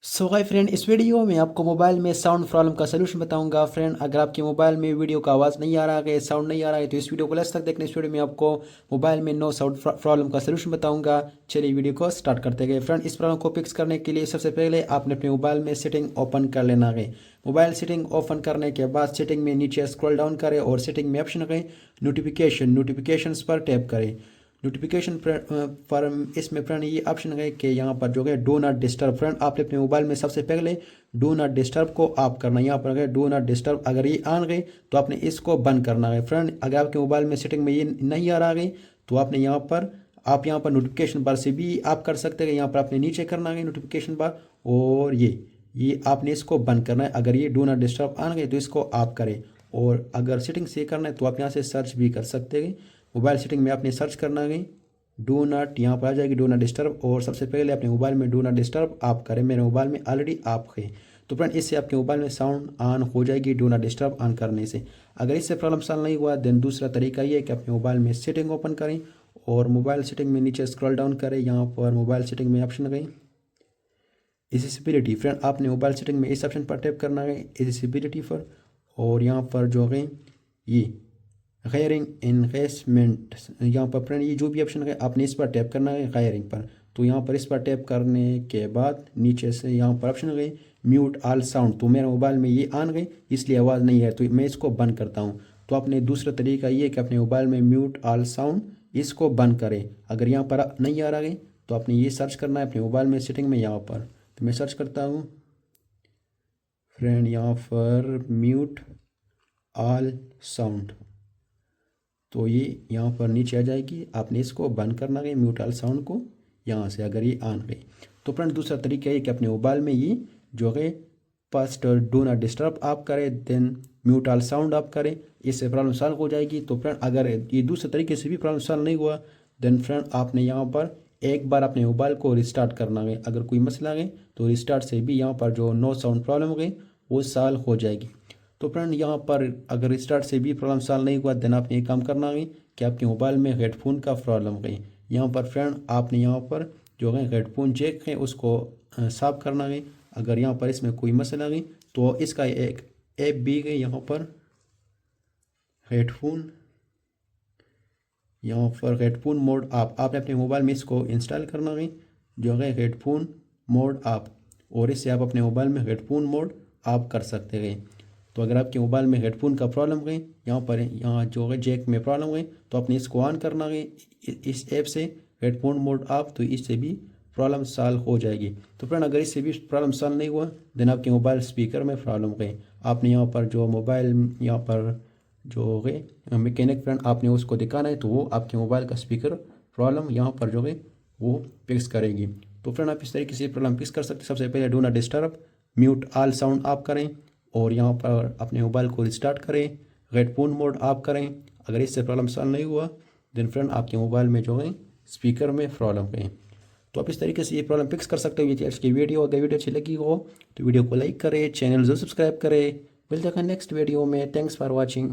सो hi friend, इस video में आपको मोबाइल में साउंड प्रॉब्लम का सलूशन बताऊंगा। फ्रेंड, अगर आपके मोबाइल में वीडियो का आवाज़ नहीं आ रहा है, साउंड नहीं आ रहा है, तो इस वीडियो को लास्ट तक देखने। इस वीडियो में आपको मोबाइल में नो साउंड प्रॉब्लम का सलूशन बताऊंगा। चलिए वीडियो को स्टार्ट करते गए। फ्रेंड, इस प्रॉब्लम को फिक्स करने के लिए सबसे पहले आपने अपने मोबाइल में सेटिंग ओपन कर लेना है। मोबाइल सेटिंग ओपन करने के बाद सेटिंग में नीचे स्क्रॉल डाउन करें और सेटिंग में ऑप्शन है नोटिफिकेशंस पर टैप करें। नोटिफिकेशन पर इसमें फ्रेंड ये ऑप्शन है कि यहाँ पर जो है डू नॉट डिस्टर्ब। फ्रेंड, आपने अपने मोबाइल में सबसे पहले डू नॉट डिस्टर्ब को ऑफ करना है। यहाँ पर डू नॉट डिस्टर्ब अगर ये ऑन गई तो आपने इसको बंद करना है। फ्रेंड, अगर आपके मोबाइल में सेटिंग में ये नहीं आ रहा है तो आपने यहाँ पर नोटिफिकेशन बार से भी आप कर सकते हैं। यहाँ पर आपने नीचे करना है नोटिफिकेशन बार और ये आपने इसको बंद करना है। अगर ये डू नॉट डिस्टर्ब ऑन गई तो इसको ऑफ करें। और अगर सेटिंग से करना है तो आप यहाँ से सर्च भी कर सकते हैं। मोबाइल सेटिंग में आपने सर्च करना है डू नॉट, यहाँ पर आ जाएगी डू नॉट डिस्टर्ब। और सबसे पहले अपने मोबाइल में डू नॉट डिस्टर्ब आप करें। मेरे मोबाइल में ऑलरेडी आप है, तो फ्रेंड इससे आपके मोबाइल में साउंड ऑन हो जाएगी डू नॉट डिस्टर्ब ऑन करने से। अगर इससे प्रॉब्लम सॉल्व नहीं हुआ देन दूसरा तरीका ये है कि अपने मोबाइल में सेटिंग ओपन करें और मोबाइल सेटिंग में नीचे स्क्रॉल डाउन करें। यहाँ पर मोबाइल सेटिंग में ऑप्शन गई एसेसिबिलिटी। फ्रेंड, आपने मोबाइल सेटिंग में इस ऑप्शन पर टैप करना है एसेसिबिलिटी पर। और यहाँ पर जो है ये गायरिंग इन्वेस्टमेंट, यहाँ पर फ्रेंड ये जो भी ऑप्शन है आपने इस पर टैप करना है गायरिंग पर। तो यहाँ पर इस पर टैप करने के बाद नीचे से यहाँ पर ऑप्शन गई म्यूट ऑल साउंड। तो मेरे मोबाइल में ये ऑन गई इसलिए आवाज़ नहीं है, तो मैं इसको बंद करता हूँ। तो अपने दूसरा तरीका ये है कि अपने मोबाइल में म्यूट ऑल साउंड इसको बंद करें। अगर यहाँ पर नहीं आ रहा है तो आपने ये सर्च करना है अपने मोबाइल में सेटिंग में। यहाँ पर तो मैं सर्च करता हूँ फ्रेंड, यहाँ पर म्यूट ऑल साउंड। तो ये यहाँ पर नीचे आ जाएगी, आपने इसको बंद करना है म्यूट ऑल साउंड को यहाँ से, अगर ये ऑन गई। तो फ्रेंड दूसरा तरीका है कि अपने मोबाइल में ये जो है फर्स्ट डू नॉट डिस्टर्ब आप करें देन म्यूट ऑल साउंड आप करें, इससे प्रॉब्लम सॉल्व हो जाएगी। तो फ्रेंड अगर ये दूसरे तरीके से भी प्रॉब्लम सॉल्व नहीं हुआ देन फ्रेंड आपने यहाँ पर एक बार अपने मोबाइल को रिस्टार्ट करना है। अगर कोई मसला है तो रिस्टार्ट से भी यहाँ पर जो नो साउंड प्रॉब्लम हो गई वो सॉल्व हो जाएगी। तो फ्रेंड यहाँ पर अगर स्टार्ट से भी प्रॉब्लम सॉल्व नहीं हुआ देन आपने एक काम करना है कि आपके मोबाइल में हेडफोन का प्रॉब्लम है। यहाँ पर फ्रेंड आपने यहाँ पर जो है हेडफोन जैक है उसको साफ करना है। अगर यहाँ पर इसमें कोई मसला है तो इसका एक ऐप भी है यहाँ पर हेडफोन, यहाँ पर हेडफोन मोड आपने अपने मोबाइल में इसको इंस्टॉल करना है जो है हेडफोन मोड और इससे आप अपने मोबाइल में हेडफोन मोड आप कर सकते हैं। तो अगर आपके मोबाइल में हेडफोन का प्रॉब्लम है, यहाँ जो है जैक में प्रॉब्लम है, तो आपने इसको ऑन करना है इस ऐप से हेडफोन मोड आप, तो इससे भी प्रॉब्लम सॉल्व हो जाएगी। तो फ्रेंड अगर इससे भी प्रॉब्लम सॉल्व नहीं हुआ देन आपके मोबाइल स्पीकर में प्रॉब्लम है। आपने यहाँ पर जो मोबाइल यहाँ पर जो है मैकेनिक फ्रेंड आपने उसको दिखाना है, तो वो आपके मोबाइल का स्पीकर प्रॉब्लम यहाँ पर जो है वो फिक्स करेगी। तो फ्रेंड आप इस तरीके से प्रॉब्लम फिक्स कर सकते हैं। सबसे पहले do not disturb mute all sound आप करें और यहाँ पर अपने मोबाइल को रिस्टार्ट करें, हेडफोन मोड ऑफ करें। अगर इससे प्रॉब्लम सॉल्व नहीं हुआ देन फ्रेंड आपके मोबाइल में जो है स्पीकर में प्रॉब्लम है। तो आप इस तरीके से ये प्रॉब्लम फिक्स कर सकते हो। ये आज की वीडियो, अगर वीडियो अच्छी लगी हो तो वीडियो को लाइक करें, चैनल जरूर सब्सक्राइब करें। मिलते हैं नेक्स्ट वीडियो में। Thanks for watching.